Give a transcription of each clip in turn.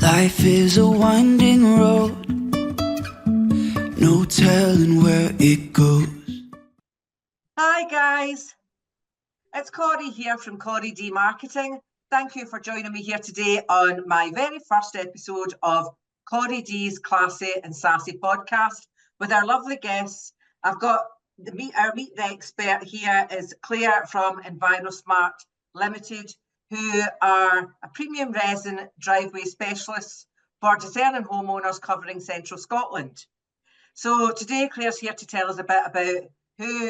Life is a winding road, no telling where it goes. Hi guys, it's Corrie here from Corrie D Marketing. Thank you for joining me here today on my very first episode of Corrie D's Classy and Sassy podcast with our lovely guests. I've got our meet the expert here is Claire from Envirosmart Limited, who are a premium resin driveway specialists for discerning homeowners covering central Scotland. So today Claire's here to tell us a bit about who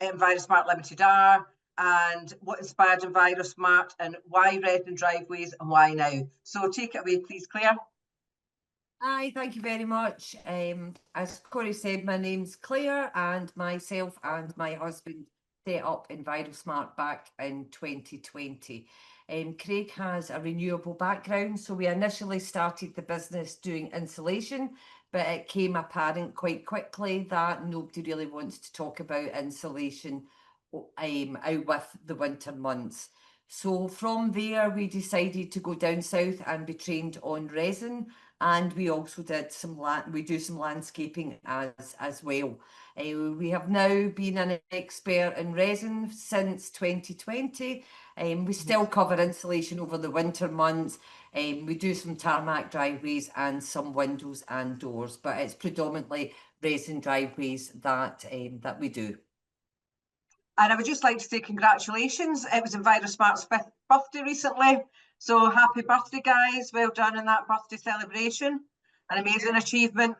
Envirosmart Limited are and what inspired Envirosmart and why resin driveways and why now. So take it away please, Claire. Hi, thank you very much. As Corrie said, my name's Claire, and myself and my husband set up Envirosmart back in 2020. Craig has a renewable background, so we initially started the business doing insulation, but it came apparent quite quickly that nobody really wants to talk about insulation out with the winter months. So from there, we decided to go down south and be trained on resin. And we also did we do some landscaping as well. We have now been an expert in resin since 2020. We still cover insulation over the winter months. We do some tarmac driveways and some windows and doors, but it's predominantly resin driveways that we do. And I would just like to say congratulations. It was Envirosmart's 5th birthday recently. So happy birthday, guys. Well done in that birthday celebration. An amazing achievement.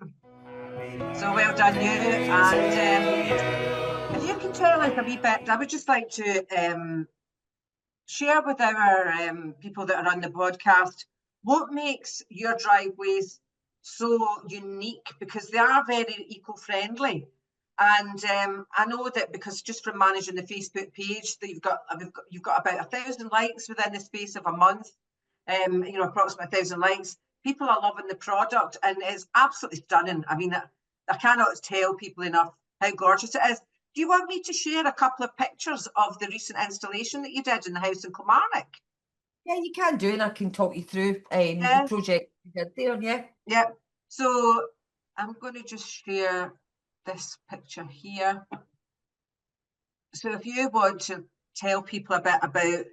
So well done you. And if you can tell us a wee bit, I would just like to share with our people that are on the podcast, what makes your driveways so unique, because they are very eco-friendly. And I know that because just from managing the Facebook page, that you've got about 1,000 likes within the space of a month. You know, approximately 1,000 likes. People are loving the product, and it's absolutely stunning. I mean, I cannot tell people enough how gorgeous it is. Do you want me to share a couple of pictures of the recent installation that you did in the house in Kilmarnock? Yeah, you can do, and I can talk you through the project you did there. Yeah. Yeah. So I'm going to just share this picture here. So if you want to tell people a bit about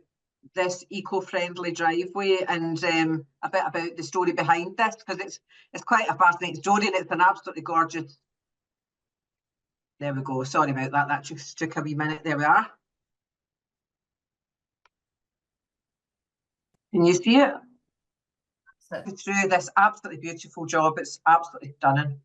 this eco-friendly driveway and a bit about the story behind this, because it's quite a fascinating story and it's an absolutely gorgeous. There we go. Sorry about that. That just took a wee minute. There we are. Can you see it? Through this absolutely beautiful job. It's absolutely stunning.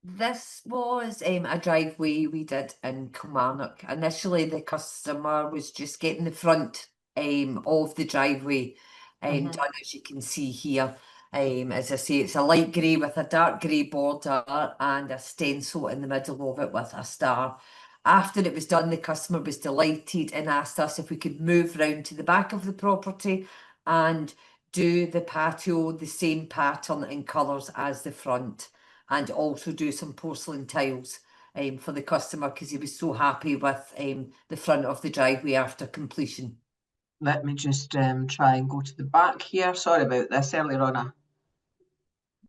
This was a driveway we did in Kilmarnock. Initially, the customer was just getting the front of the driveway done, as you can see here. As I say, it's a light grey with a dark grey border and a stencil in the middle of it with a star. After it was done, the customer was delighted and asked us if we could move round to the back of the property and do the patio the same pattern and colours as the front, and also do some porcelain tiles for the customer, because he was so happy with the front of the driveway after completion. Let me just try and go to the back here. Sorry about this. Earlier on,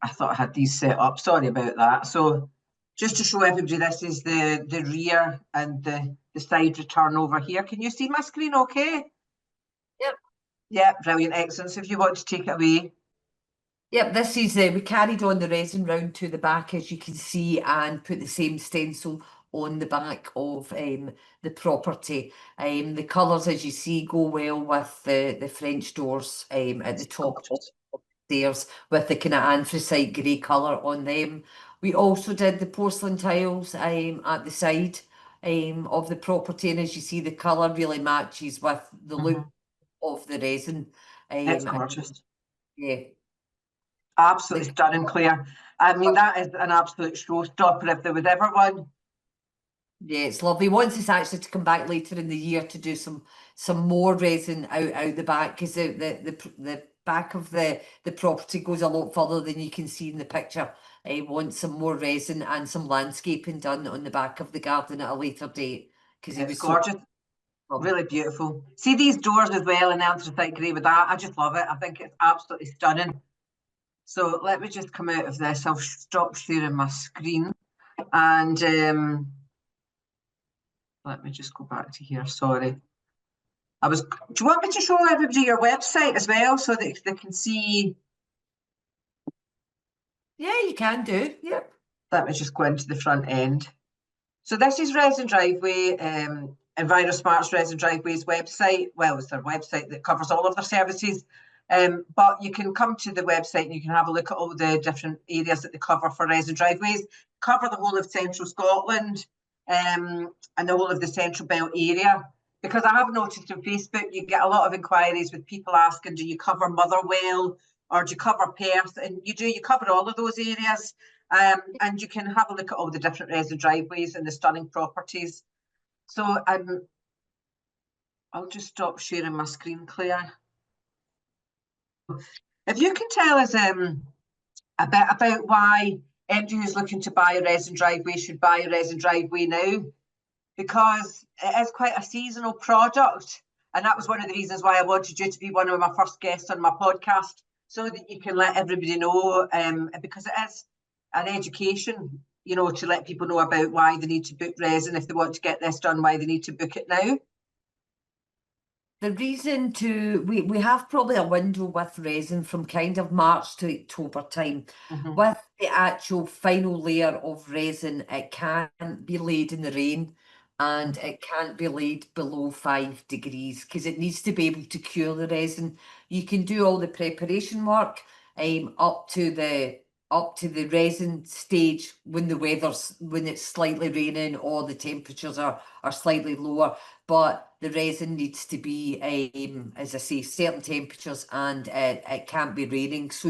I thought I had these set up. Sorry about that. So just to show everybody, this is the rear and the side return over here. Can you see my screen okay? Yep. Yeah, brilliant, excellent. So if you want to take it away. Yep, this is we carried on the resin round to the back, as you can see, and put the same stencil on the back of the property. The colours, as you see, go well with the French doors at the top of the stairs, with the kind of anthracite grey colour on them. We also did the porcelain tiles at the side of the property, and as you see, the colour really matches with the look of the resin. It's gorgeous. Yeah. Absolutely stunning, Claire. I mean, that is an absolute showstopper if there was ever one. Yeah, it's lovely. Wants us actually to come back later in the year to do some more resin out the back, because the back of the property goes a lot further than you can see in the picture. I want some more resin and some landscaping done on the back of the garden at a later date, because it was gorgeous. Really beautiful. See these doors as well in anthracite grey with that. I just love it. I think it's absolutely stunning. So let me just come out of this. I'll stop sharing my screen and let me just go back to here. Sorry. Do you want me to show everybody your website as well so that they can see? Yeah, you can do. Yep. Let me just go into the front end. So this is Resin Driveway, Envirosmart's Resin Driveways website. Well, it's their website that covers all of their services. But you can come to the website and you can have a look at all the different areas that they cover for Resin Driveways. Cover the whole of central Scotland and the whole of the Central Belt area. Because I have noticed on Facebook, you get a lot of inquiries with people asking, do you cover Motherwell or do you cover Perth? And you do, you cover all of those areas. And you can have a look at all the different resin driveways and the stunning properties. So I'll just stop sharing my screen, Claire. If you can tell us a bit about why anybody who's looking to buy a resin driveway should buy a resin driveway now, because it is quite a seasonal product. And that was one of the reasons why I wanted you to be one of my first guests on my podcast, so that you can let everybody know, because it is an education, you know, to let people know about why they need to book resin if they want to get this done, why they need to book it now. The reason we have probably a window with resin from kind of March to October time. With the actual final layer of resin, it can't be laid in the rain and it can't be laid below 5 degrees because it needs to be able to cure the resin. You can do all the preparation work up to the resin stage when when it's slightly raining or the temperatures are slightly lower, but the resin needs to be as I say, certain temperatures, and it can't be raining. So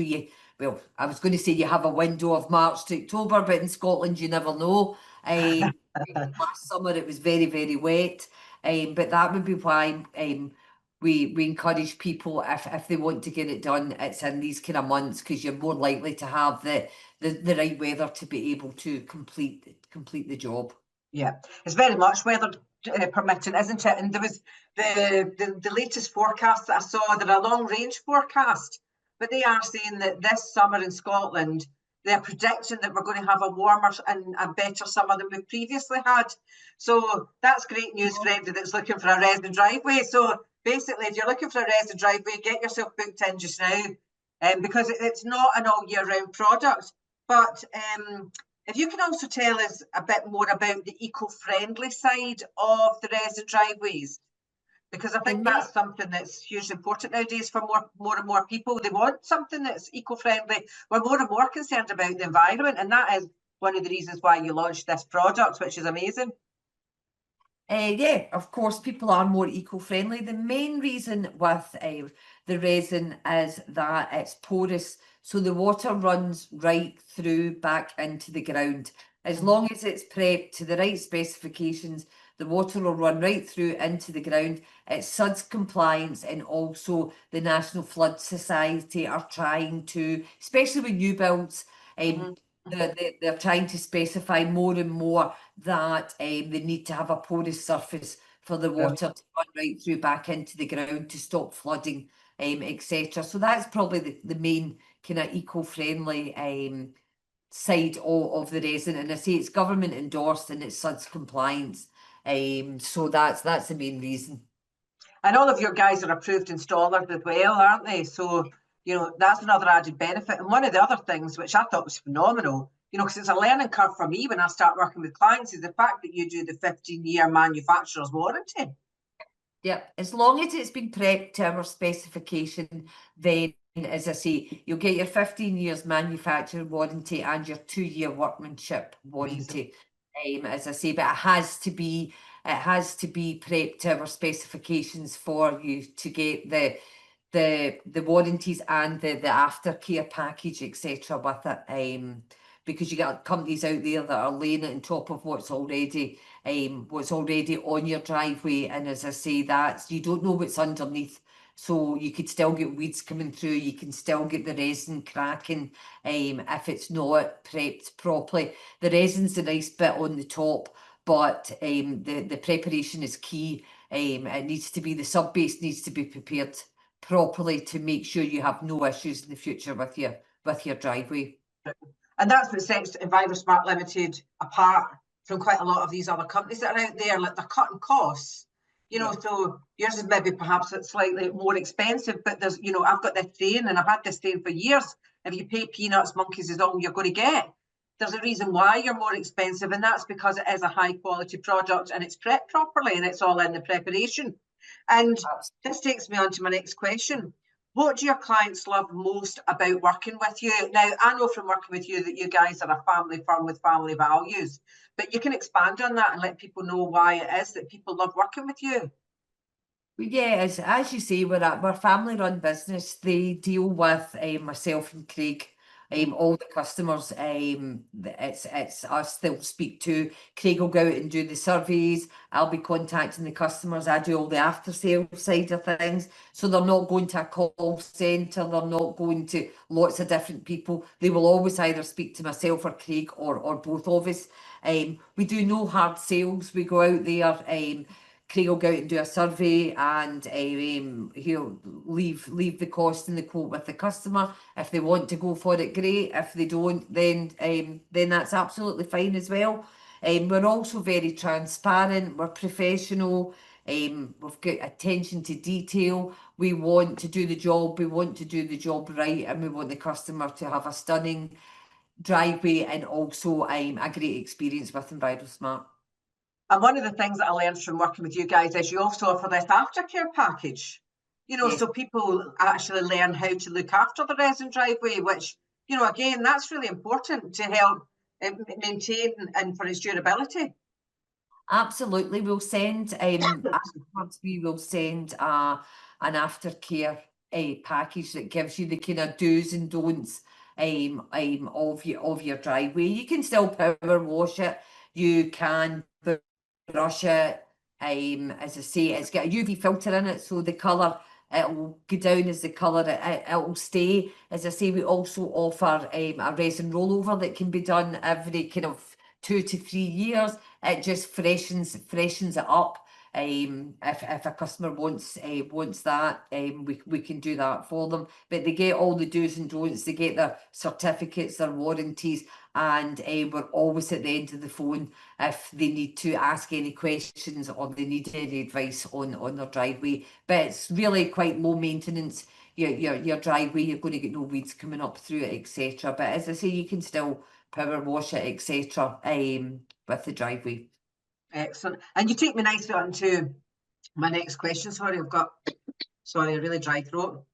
I was going to say you have a window of March to October, but in Scotland you never know. Last summer it was very, very wet, but that would be why we encourage people, if they want to get it done, it's in these kind of months, because you're more likely to have the right weather to be able to complete the job. Yeah, it's very much weather permitting, isn't it? And there was the latest forecast that I saw, they're a long range forecast, but they are saying that this summer in Scotland, they're predicting that we're going to have a warmer and a better summer than we've previously had. So that's great news for anybody that's looking for a resin driveway. So basically, if you're looking for a resin driveway, get yourself booked in just now, because it's not an all year round product. But if you can also tell us a bit more about the eco-friendly side of the resin driveways, because I think that's something that's hugely important nowadays for more and more people. They want something that's eco-friendly. We're more and more concerned about the environment, and that is one of the reasons why you launched this product, which is amazing. Yeah, of course, people are more eco-friendly. The main reason with the resin is that it's porous, so the water runs right through back into the ground. As long as it's prepped to the right specifications, the water will run right through into the ground. It's SUDS compliance, and also the National Flood Society are trying to, especially with new builds, they're trying to specify more and more that they need to have a porous surface for the water to run right through back into the ground to stop flooding, etc. So that's probably the main kind of eco-friendly side of the resin. And I say it's government endorsed and it's SUDS compliance. So that's the main reason. And all of your guys are approved installers as well, aren't they? So, you know, that's another added benefit. And one of the other things, which I thought was phenomenal, you know, because it's a learning curve for me when I start working with clients, is the fact that you do the 15-year manufacturer's warranty. Yeah, as long as it's been prepped to our specification, then, as I say, you'll get your 15 years manufacturer warranty and your 2-year workmanship warranty. As I say, but it has to be prepped to our specifications for you to get the warranties and the aftercare package, etc. with it. Because you got companies out there that are laying it on top of what's already on your driveway, and as I say, that's, you don't know what's underneath, so you could still get weeds coming through, you can still get the resin cracking if it's not prepped properly. The resin's a nice bit on the top, but the preparation is key. It needs to be, the sub base needs to be prepared properly to make sure you have no issues in the future with your with your driveway. And that's what sets Envirosmart Limited apart from quite a lot of these other companies that are out there. Like, they're cutting costs, you know, so yours is maybe perhaps it's slightly more expensive, but there's, you know, I've got this saying and I've had this saying for years: if you pay peanuts, monkeys is all you're going to get. There's a reason why you're more expensive, and that's because it is a high quality product and it's prepped properly and it's all in the preparation. And this takes me on to my next question. What do your clients love most about working with you? Now, I know from working with you that you guys are a family firm with family values, but you can expand on that and let people know why it is that people love working with you. Yeah, as you say, we're a family-run business. They deal with myself and Craig, all the customers. It's us they'll speak to. Craig will go out and do the surveys. I'll be contacting the customers. I do all the after-sale side of things. So they're not going to a call centre. They're not going to lots of different people. They will always either speak to myself or Craig or both of us. We do no hard sales. We go out there. Craig will go out and do a survey, and he'll leave the cost and the quote with the customer. If they want to go for it, great. If they don't, then that's absolutely fine as well. We're also very transparent. We're professional. We've got attention to detail. We want to do the job. We want to do the job right, and we want the customer to have a stunning driveway and also a great experience with Envirosmart. And one of the things that I learned from working with you guys is you also offer this aftercare package, you know, so people actually learn how to look after the resin driveway, which, you know, again, that's really important to help maintain and for its durability. Absolutely. We'll send afterwards we will send an aftercare package that gives you the kind of do's and don'ts of your driveway. You can still power wash it, you can brush it. As I say, it's got a UV filter in it, so the colour, it'll go down as the colour, it'll stay. As I say, we also offer a resin rollover that can be done every kind of 2 to 3 years. It just freshens it up. If a customer wants that, we can do that for them. But they get all the do's and don'ts. They get their certificates, their warranties, and we're always at the end of the phone if they need to ask any questions or they need any advice on their driveway. But it's really quite low maintenance. Your driveway, you're going to get no weeds coming up through it, etc. But as I say, you can still power wash it, etc. With the driveway. Excellent. And you take me nicely on to my next question. Sorry, a really dry throat.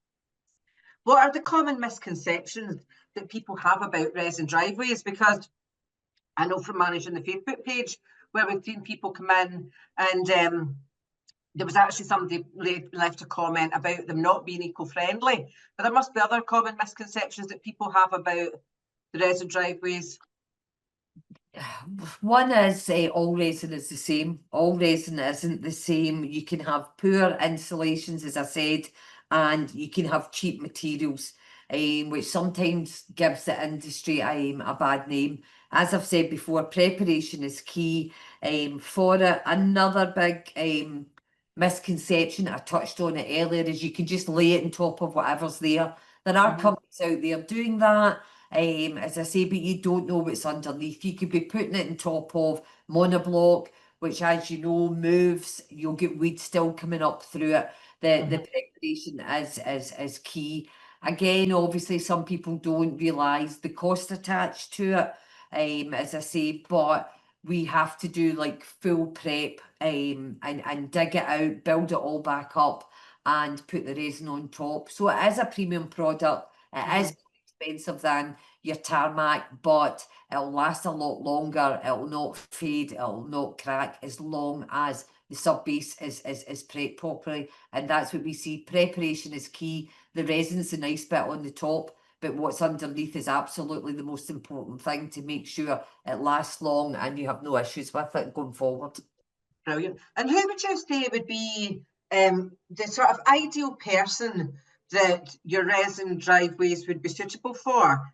What are the common misconceptions that people have about resin driveways? Because I know from managing the Facebook page where we've seen people come in and there was actually somebody left a comment about them not being eco-friendly, but there must be other common misconceptions that people have about the resin driveways. One is all resin is the same. All resin isn't the same. You can have poor insulations, as I said, and you can have cheap materials, which sometimes gives the industry a bad name. As I've said before, preparation is key for it. Another big misconception, I touched on it earlier, is you can just lay it on top of whatever's there. There are companies out there doing that. As I say, but you don't know what's underneath. You could be putting it on top of monoblock, which, as you know, moves. You'll get weeds still coming up through it. The preparation is key. Again, obviously, some people don't realise the cost attached to it. As I say, but we have to do like full prep and dig it out, build it all back up, and put the resin on top. So it is a premium product. It is expensive than your tarmac, but it'll last a lot longer. It'll not fade, it'll not crack, as long as the sub base is prepped properly. And that's what we see. Preparation is key. The resin's the nice bit on the top, but what's underneath is absolutely the most important thing to make sure it lasts long and you have no issues with it going forward. Brilliant. And who would you say would be the sort of ideal person that your resin driveways would be suitable for?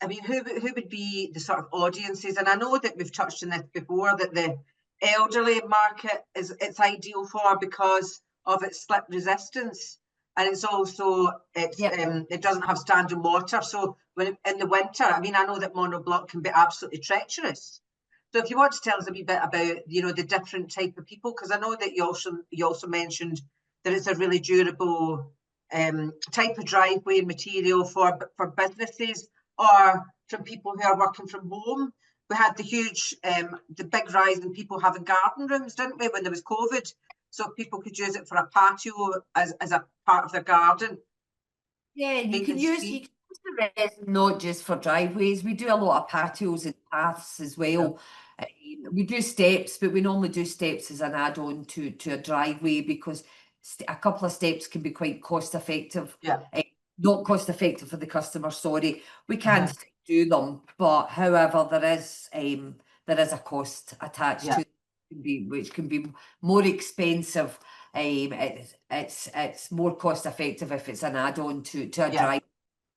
I mean, who would be the sort of audiences? And I know that we've touched on this before, that the elderly market it's ideal for because of its slip resistance. and it's also it doesn't have standing water. So when in the winter, I mean, I know that monoblock can be absolutely treacherous. So if you want to tell us a wee bit about, you know, the different type of people, because I know that you also mentioned that it's a really durable type of driveway material for businesses or from people who are working from home. We had the huge, the big rise in people having garden rooms, didn't we, when there was COVID? So people could use it for a patio as a part of their garden. Yeah, and you can use the resin not just for driveways. We do a lot of patios and paths as well. We do steps, but we normally do steps as an add-on to a driveway because a couple of steps can be quite cost effective. Not cost effective for the customer, sorry. We can do them, but however, there is a cost attached to it, which can be more expensive. It's more cost effective if it's an add-on to a drive,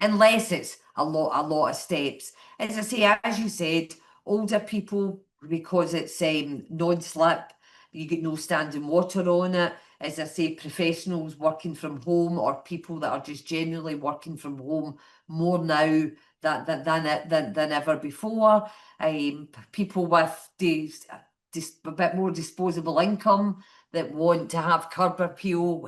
unless it's a lot of steps. As I say, as you said, older people, because it's non-slip, you get no standing water on it. As I say, professionals working from home or people that are just generally working from home more now than ever before. People with a bit more disposable income that want to have curb appeal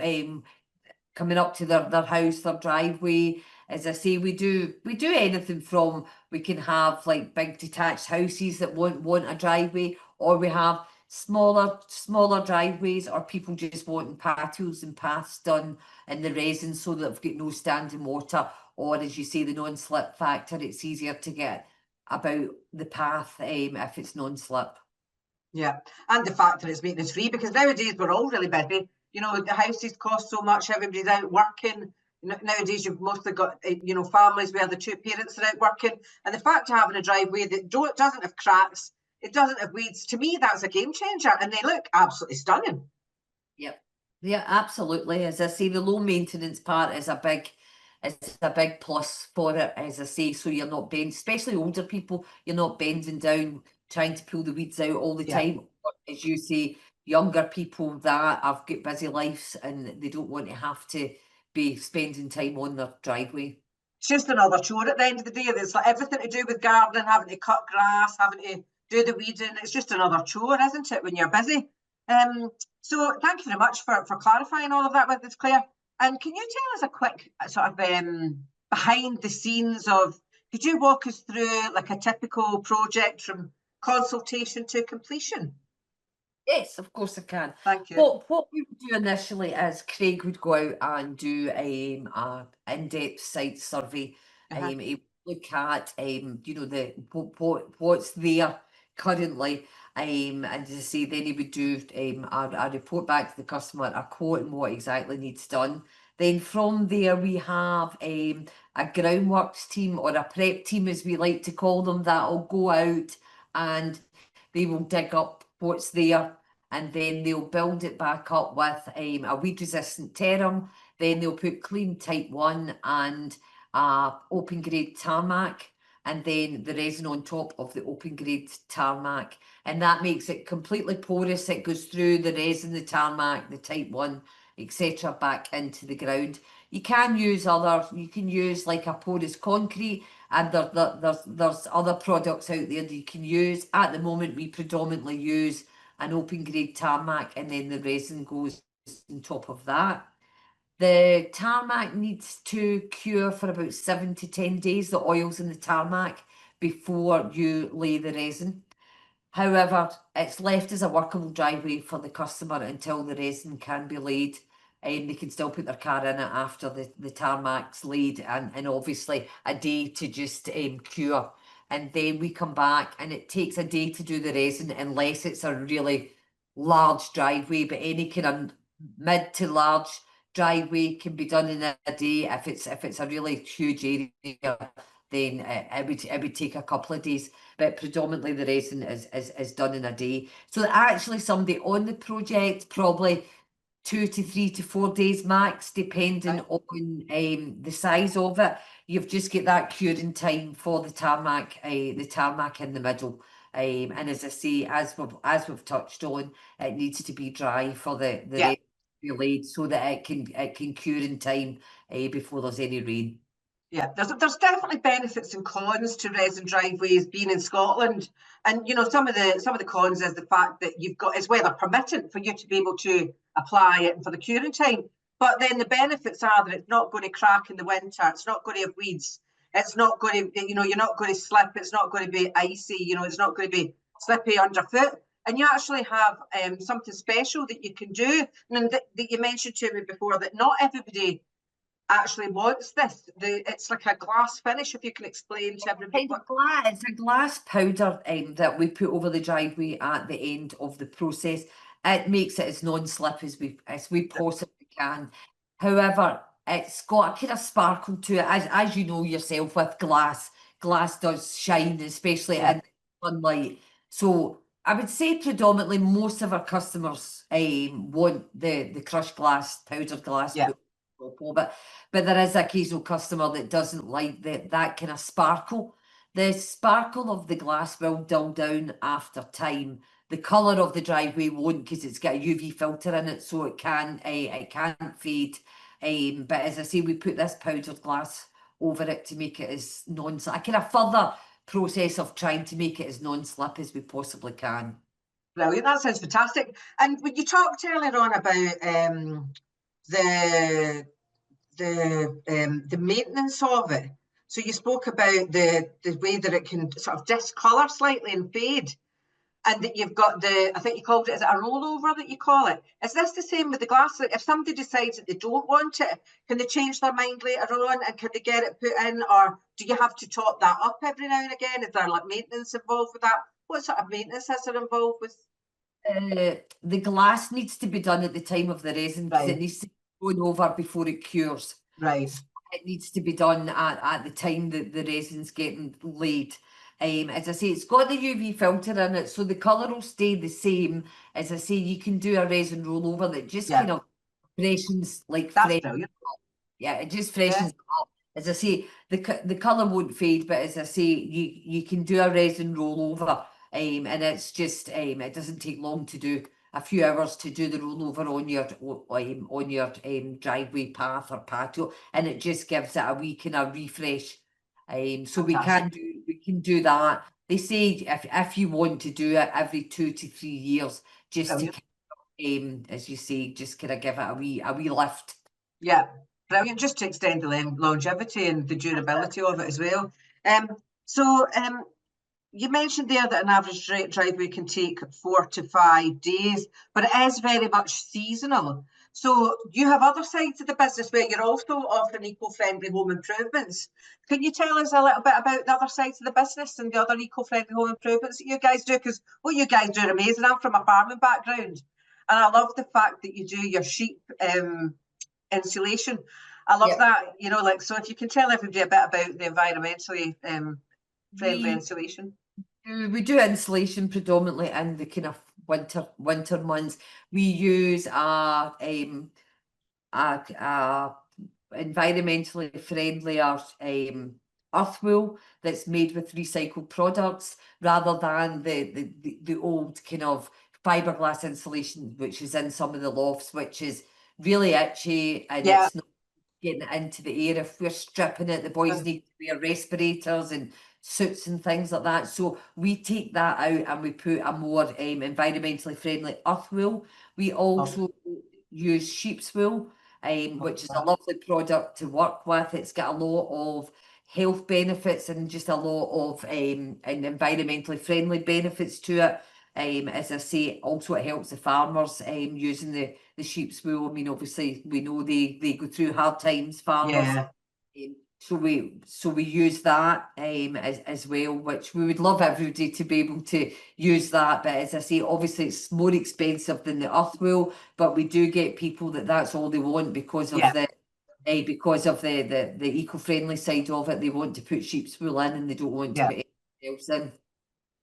coming up to their house, their driveway. As I say, we do anything from, we can have like big detached houses that want a driveway, or we have smaller driveways, or people just wanting patios and paths done in the resin so that they've got no standing water, or as you say, the non-slip factor, it's easier to get about the path if it's non-slip. Yeah, and the fact that it's maintenance free, because nowadays we're all really busy. You know, the houses cost so much, everybody's out working. Nowadays you've mostly got, you know, families where the two parents are out working, and the fact of having a driveway that doesn't have cracks, it doesn't have weeds, to me that's a game changer, and they look absolutely stunning. Yeah, absolutely. As I say, the low maintenance part is a big plus for it, as I say, so you're not bending, especially older people, you're not bending down trying to pull the weeds out all the time. As you say, younger people that have got busy lives and they don't want to have to be spending time on their driveway. It's just another chore at the end of the day. There's like everything to do with gardening, having to cut grass, having to do the weeding. It's just another chore, isn't it, when you're busy? So thank you very much for clarifying all of that with us, Claire. And can you tell us a quick sort of behind the scenes of, could you walk us through like a typical project from consultation to completion? Yes, of course I can. Thank you. What we would do initially is Craig would go out and do a in-depth site survey. He would look at you know, the what's there currently. And as I say, then he would do a report back to the customer, a quote and what exactly needs done. Then from there we have a groundworks team, or a prep team as we like to call them, that'll go out and they will dig up what's there, and then they'll build it back up with a weed resistant terram. Then they'll put clean type 1 and open grade tarmac, and then the resin on top of the open grade tarmac, and that makes it completely porous. It goes through the resin, the tarmac, the type 1, etc., back into the ground. You can use like a porous concrete, and there's other products out there that you can use. At the moment we predominantly use an open grade tarmac, and then the resin goes on top of that. The tarmac needs to cure for about 7 to 10 days, the oils in the tarmac, before you lay the resin. However, it's left as a workable driveway for the customer until the resin can be laid, and they can still put their car in it after the tarmac's laid, and obviously a day to just cure. And then we come back, and it takes a day to do the resin unless it's a really large driveway, but any kind of mid to large driveway can be done in a day. If it's a really huge area, then it would take a couple of days, but predominantly the resin is done in a day. So actually somebody on the project, probably 2 to 3 to 4 days max, depending on the size of it. You've just got that curing time for the tarmac in the middle. And as I say, as we've touched on, it needs to be dry for the resin be laid so that it can cure in time before there's any rain. Yeah, there's definitely benefits and cons to resin driveways being in Scotland, and some of the cons is the fact that it's weather permitting for you to be able to apply it for the curing time. But then the benefits are that it's not going to crack in the winter, it's not going to have weeds, it's not going to, you're not going to slip, it's not going to be icy, it's not going to be slippy underfoot. And you actually have something special that you can do, and that you mentioned to me before, that not everybody actually wants this. It's like a glass finish, if you can explain to everybody. It's a glass powder that we put over the driveway at the end of the process. It makes it as non-slip as we possibly can. However, it's got a kind of sparkle to it, as you know yourself with glass. Glass does shine, especially in sunlight. So I would say predominantly most of our customers want the crushed glass, powdered glass. Yeah. But there is an occasional customer that doesn't like that kind of sparkle. The sparkle of the glass will dull down after time. The colour of the driveway won't, because it's got a UV filter in it, so it can't fade. But as I say, we put this powdered glass over it to make it as non-slip. A kind of further process of trying to make it as non-slip as we possibly can. Brilliant, that sounds fantastic. And when you talked earlier on about the maintenance of it, so you spoke about the way that it can sort of discolour slightly and fade, and that you've got I think you called it, is it a rollover that you call it? Is this the same with the glass? Like if somebody decides that they don't want it, can they change their mind later on, and can they get it put in, or do you have to top that up every now and again? Is there like maintenance involved with that? What sort of maintenance is there involved with? The glass needs to be done at the time of the resin, because it needs to be going over before it cures. Right. So it needs to be done at the time that the resin's getting laid. As I say, it's got the UV filter in it, so the colour will stay the same. As I say, you can do a resin rollover that just kind of freshens, like that's brilliant. Yeah, it just freshens up. As I say, the colour won't fade, but as I say, you can do a resin rollover, and it's just it doesn't take long to do. A few hours to do the rollover on your driveway path or patio, and it just gives it a wee kind of refresh. So we can do that. They say if you want to do it every 2 to 3 years, just to as you say, just kind of give it a wee lift. Yeah, brilliant. Just to extend the longevity and the durability of it as well. You mentioned there that an average driveway can take 4 to 5 days, but it is very much seasonal. So you have other sides of the business where you're also offering eco-friendly home improvements. Can you tell us a little bit about the other sides of the business and the other eco-friendly home improvements that you guys do? Because what you guys do are amazing. I'm from a farming background, and I love the fact that you do your sheep insulation. I love that, so if you can tell everybody a bit about the environmentally friendly insulation. We do insulation predominantly in the kind of winter months. We use a environmentally friendlier earth wool that's made with recycled products, rather than the old kind of fiberglass insulation which is in some of the lofts, which is really itchy and it's not getting it into the air. If we're stripping it, the boys need to wear respirators and suits and things like that. So we take that out and we put a more environmentally friendly earth wool. We also use sheep's wool, which is a lovely product to work with. It's got a lot of health benefits and just a lot of and environmentally friendly benefits to it. As I say, also it helps the farmers using the sheep's wool. I mean, obviously we know they go through hard times, farmers. So we use that as well, which we would love everybody to be able to use that. But as I say, obviously it's more expensive than the earth wool, but we do get people that's all they want because of the eco-friendly side of it. They want to put sheep's wool in and they don't want to put anything else in.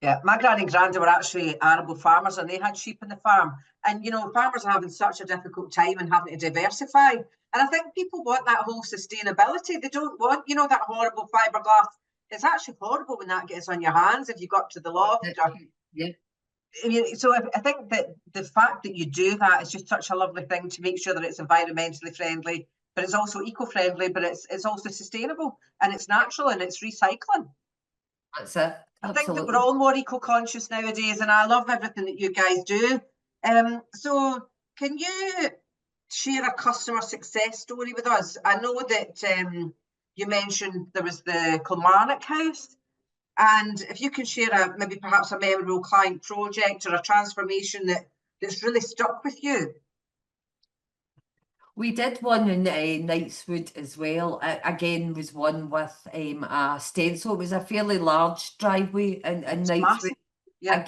Yeah, my granny and granda were actually arable farmers, and they had sheep in the farm. And farmers are having such a difficult time and having to diversify. And I think people want that whole sustainability. They don't want, that horrible fiberglass. It's actually horrible when that gets on your hands if you got to the loft. So I think that the fact that you do that is just such a lovely thing to make sure that it's environmentally friendly, but it's also eco-friendly, but it's also sustainable and it's natural and it's recycling. That's it. I think that we're Absolutely. all more eco-conscious nowadays, and I love everything that you guys do. So can you share a customer success story with us? I know that you mentioned there was the Kilmarnock house, and if you can share maybe perhaps a memorable client project or a transformation that's really stuck with you. We did one in Knightswood as well. Again, was one with a stencil. It was a fairly large driveway in It's Knightswood. massive. Yeah.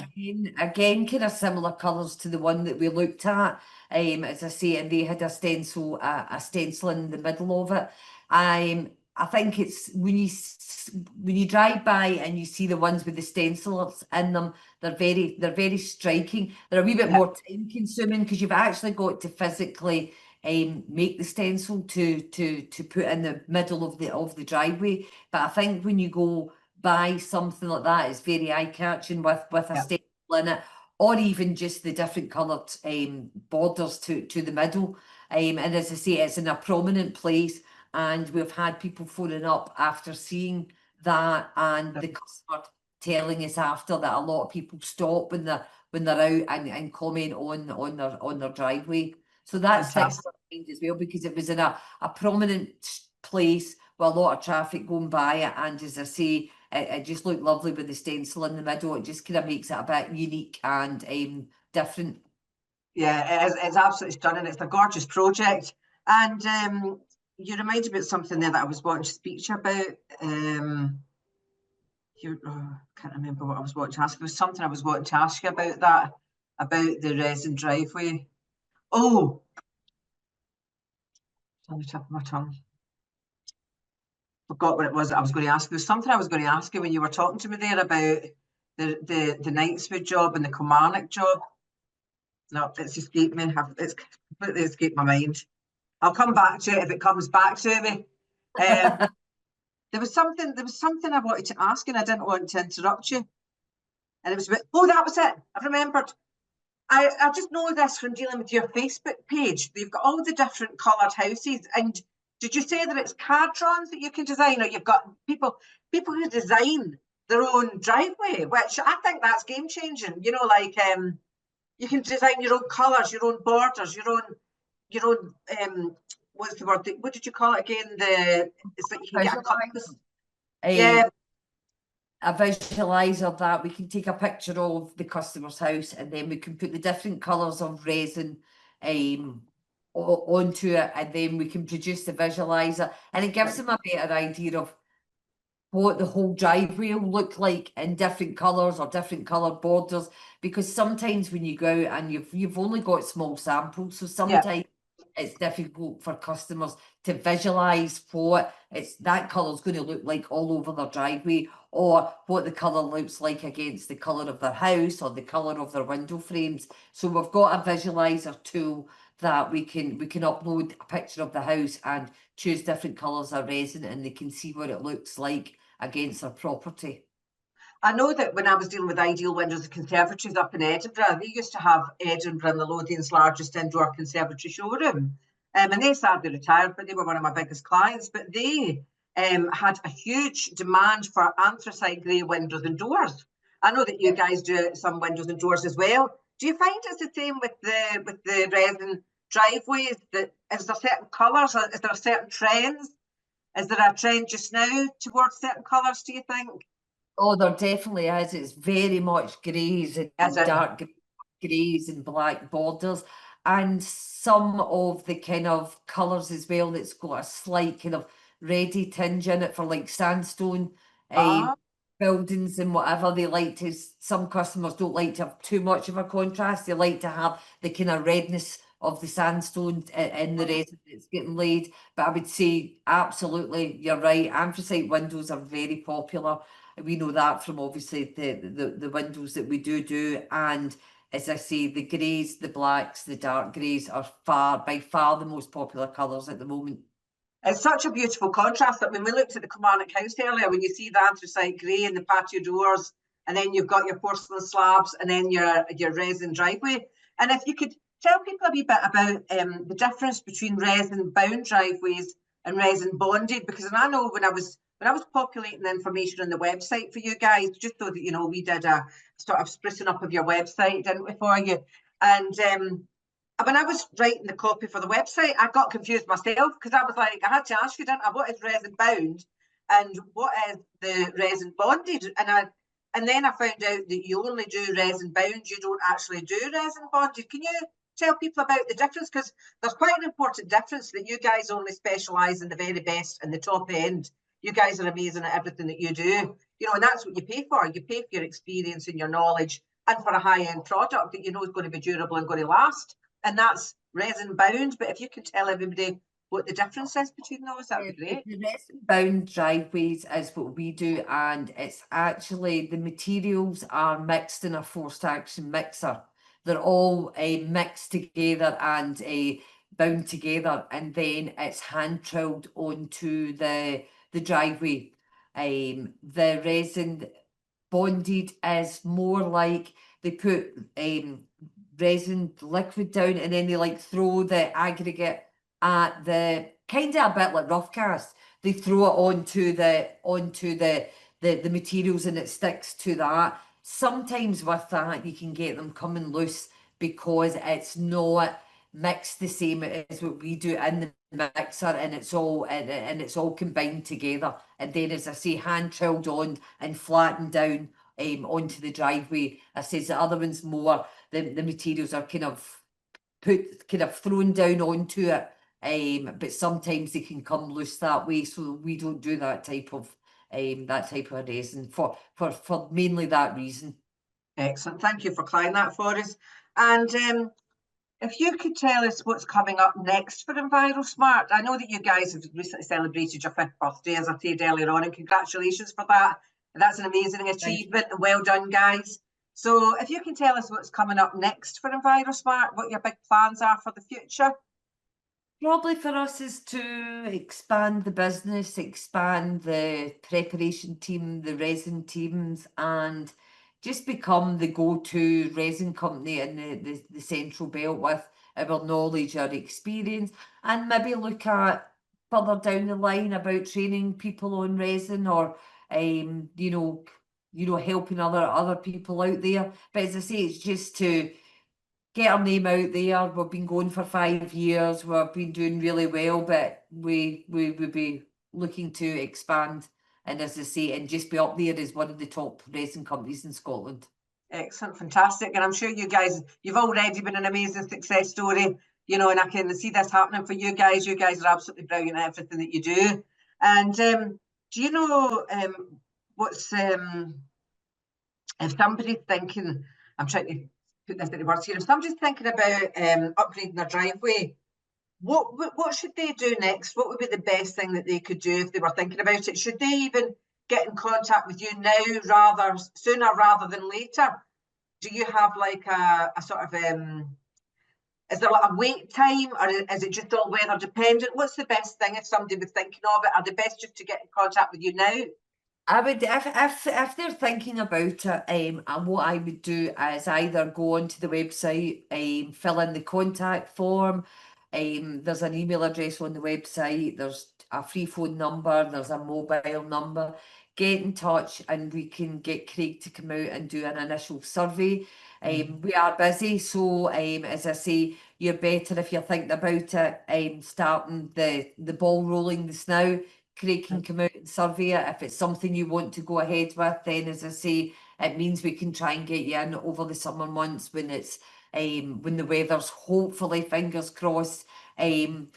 Again, kind of similar colours to the one that we looked at. As I say, and they had a stencil in the middle of it. I think it's when you drive by and you see the ones with the stencils in them, they're very striking. They're a wee bit more time consuming because you've actually got to physically make the stencil to put in the middle of the driveway. But I think when you go buy something like that, it's very eye-catching with a stencil in it, or even just the different coloured borders to the middle. And as I say, it's in a prominent place, and we've had people phoning up after seeing that, and the customer telling us after that a lot of people stop when they're out and comment on their driveway. So that sticks in mind as well, because it was in a prominent place with a lot of traffic going by it, and as I say, it just looked lovely with the stencil in the middle. It just kind of makes it a bit unique and different. Yeah, it's absolutely stunning. It's a gorgeous project. And you reminded me of something there that I was wanting to speak to you about. Can't remember what I was wanting to ask. There was something I was wanting to ask you about that, about the resin driveway. Oh, it's on the tip of my tongue. Forgot what it was that I was going to ask. There was something I was going to ask you when you were talking to me there about the Knightswood job and the Kilmarnock job. No, it's escaped me. It's completely escaped my mind. I'll come back to it if it comes back to me. There was something I wanted to ask, and I didn't want to interrupt you. And it was about, oh, that was it. I've remembered. I just know this from dealing with your Facebook page. They've got all the different coloured houses. And did you say that it's card drawings that you can design, or you've got people who design their own driveway, which I think that's game changing. You know, like you can design your own colours, your own borders, your own what's the word? What did you call it again? It's like you can get a compass. Yeah. A visualizer that we can take a picture of the customer's house, and then we can put the different colours of resin onto it, and then we can produce the visualizer, and it gives them a better idea of what the whole driveway will look like in different colours or different coloured borders, because sometimes when you go out and you've only got small samples, so sometimes it's difficult for customers to visualise what that colour is going to look like all over their driveway, or what the colour looks like against the colour of their house or the colour of their window frames. So we've got a visualiser tool that we can upload a picture of the house and choose different colours of resin, and they can see what it looks like against their property. I know that when I was dealing with Ideal Windows and Conservatories up in Edinburgh, they used to have Edinburgh and the Lothian's largest indoor conservatory showroom. And they sadly retired, but they were one of my biggest clients. But they had a huge demand for anthracite grey windows and doors. I know that you guys do some windows and doors as well. Do you find it's the same with the resin driveways? That is there certain colours? Is there certain trends? Is there a trend just now towards certain colours, do you think? Oh, there definitely is. It's very much greys and dark greys and black borders, and some of the kind of colours as well that's got a slight kind of reddy tinge in it for like sandstone buildings and whatever. They like to, some customers don't like to have too much of a contrast. They like to have the kind of redness of the sandstone in the resin that's getting laid. But I would say absolutely, you're right. Anthracite windows are very popular. We know that from obviously the windows that we do, and as I say, the greys, the blacks, the dark greys are by far the most popular colours at the moment. It's such a beautiful contrast that when we looked at the Kilmarnock house earlier, when you see the anthracite grey and the patio doors and then you've got your porcelain slabs, and then your resin driveway. And if you could tell people a wee bit about the difference between resin bound driveways and resin bonded, because I know when I was populating the information on the website for you guys, just so that you know, we did a sort of sprucing up of your website, didn't we, for you? And when I was writing the copy for the website, I got confused myself, because I was like, I had to ask you, didn't I, what is resin bound and what is the resin bonded? And then I found out that you only do resin bound, you don't actually do resin bonded. Can you tell people about the difference? Because there's quite an important difference, that you guys only specialise in the very best and the top end. You guys are amazing at everything that you do, you know, and that's what you pay for. You pay for your experience and your knowledge, and for a high-end product that you know is going to be durable and going to last. And that's resin bound. But if you can tell everybody what the difference is between those, that would be great. The resin bound driveways is what we do, and it's actually the materials are mixed in a forced action mixer. They're all mixed together and bound together, and then it's hand trilled onto the driveway. The resin bonded is more like they put resin liquid down, and then they like throw the aggregate at the kind of a bit like rough cast. They throw it onto the materials, and it sticks to that. Sometimes with that you can get them coming loose because it's not mixed the same as what we do in the mixer, and it's all combined together, and then, as I say, hand trilled on and flattened down onto the driveway. I says the other one's more the materials are kind of thrown down onto it, but sometimes they can come loose that way, so we don't do that type of resin for mainly that reason. Excellent, thank you for clarifying that for us. And if you could tell us what's coming up next for Envirosmart. I know that you guys have recently celebrated your 5th birthday, as I said earlier on, and congratulations for that. That's an amazing achievement, and well done, guys. So if you can tell us what's coming up next for Envirosmart, what your big plans are for the future. Probably for us is to expand the business, expand the preparation team, the resin teams, and just become the go-to resin company in the Central Belt with our knowledge, our experience, and maybe look at further down the line about training people on resin, or you know, helping other people out there. But as I say, it's just to get our name out there. We've been going for 5 years. We've been doing really well, but we would be looking to expand, and as I say, and just be up there as one of the top resin companies in Scotland. Excellent, fantastic. And I'm sure you guys, you've already been an amazing success story, you know, and I can see this happening for you guys. You guys are absolutely brilliant at everything that you do. And do you know what's if somebody's thinking, I'm trying to put this into words here, if somebody's thinking about upgrading their driveway, what should they do next? What would be the best thing that they could do if they were thinking about it? Should they even get in contact with you now, sooner rather than later? Do you have like a sort of is there like a wait time, or is it just all weather dependent? What's the best thing if somebody was thinking of it? Are the best just to get in contact with you now? I would, if they're thinking about it, and what I would do is either go onto the website, fill in the contact form. There's an email address on the website. There's a free phone number. There's a mobile number. Get in touch, and we can get Craig to come out and do an initial survey. We are busy, so as I say, you're better if you're thinking about it, starting the ball rolling this now. Craig can come out and survey it. If it's something you want to go ahead with, then, as I say, it means we can try and get you in over the summer months when it's when the weather's hopefully, fingers crossed, good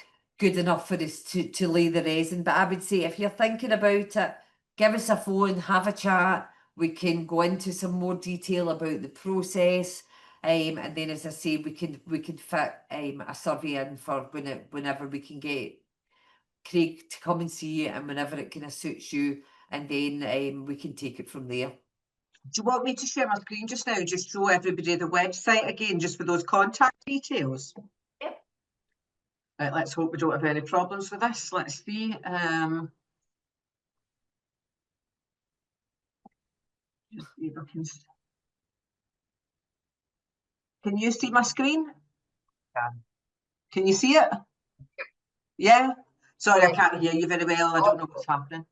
enough for us to lay the resin. But I would say, if you're thinking about it, give us a phone, have a chat. We can go into some more detail about the process, and then, as I say, we can fit a survey in for whenever we can get Craig to come and see you, and whenever it kind of suits you, and then we can take it from there. Do you want me to share my screen just now, just show everybody the website again, just with those contact details? Yep. Right, let's hope we don't have any problems with this. Let's see. Just see if I can you see my screen? Can you see it? Yeah? Sorry, I can't hear you very well. I don't know what's happening.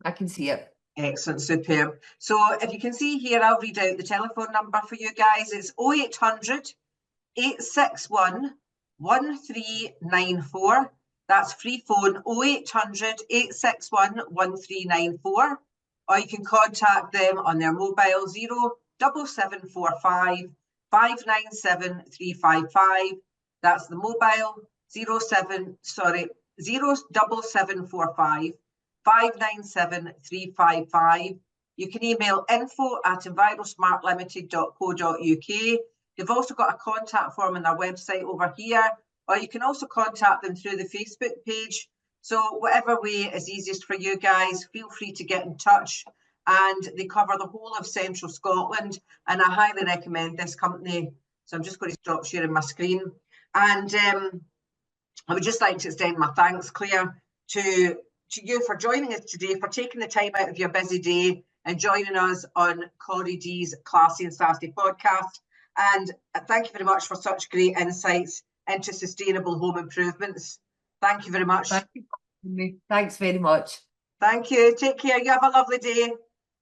I can see it. Excellent, superb. So if you can see here, I'll read out the telephone number for you guys. It's 0800 861 1394. That's free phone, 0800 861 1394. Or you can contact them on their mobile 07745 597 355. That's the mobile 07745 597 355. You can email info@envirosmartlimited.co.uk. They've also got a contact form on their website over here, or you can also contact them through the Facebook page. So whatever way is easiest for you guys, feel free to get in touch. And they cover the whole of central Scotland, and I highly recommend this company. So I'm just going to stop sharing my screen. And I would just like to extend my thanks, Claire, to you for joining us today, for taking the time out of your busy day and joining us on Corrie D's Classy and Sassy podcast. And thank you very much for such great insights into sustainable home improvements. Thank you very much. Thank you. Thanks very much. Thank you. Take care. You have a lovely day.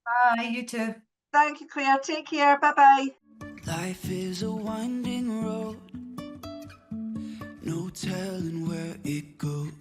Bye, you too. Thank you, Claire. Take care. Bye-bye. Life is a winding road, no telling where it goes.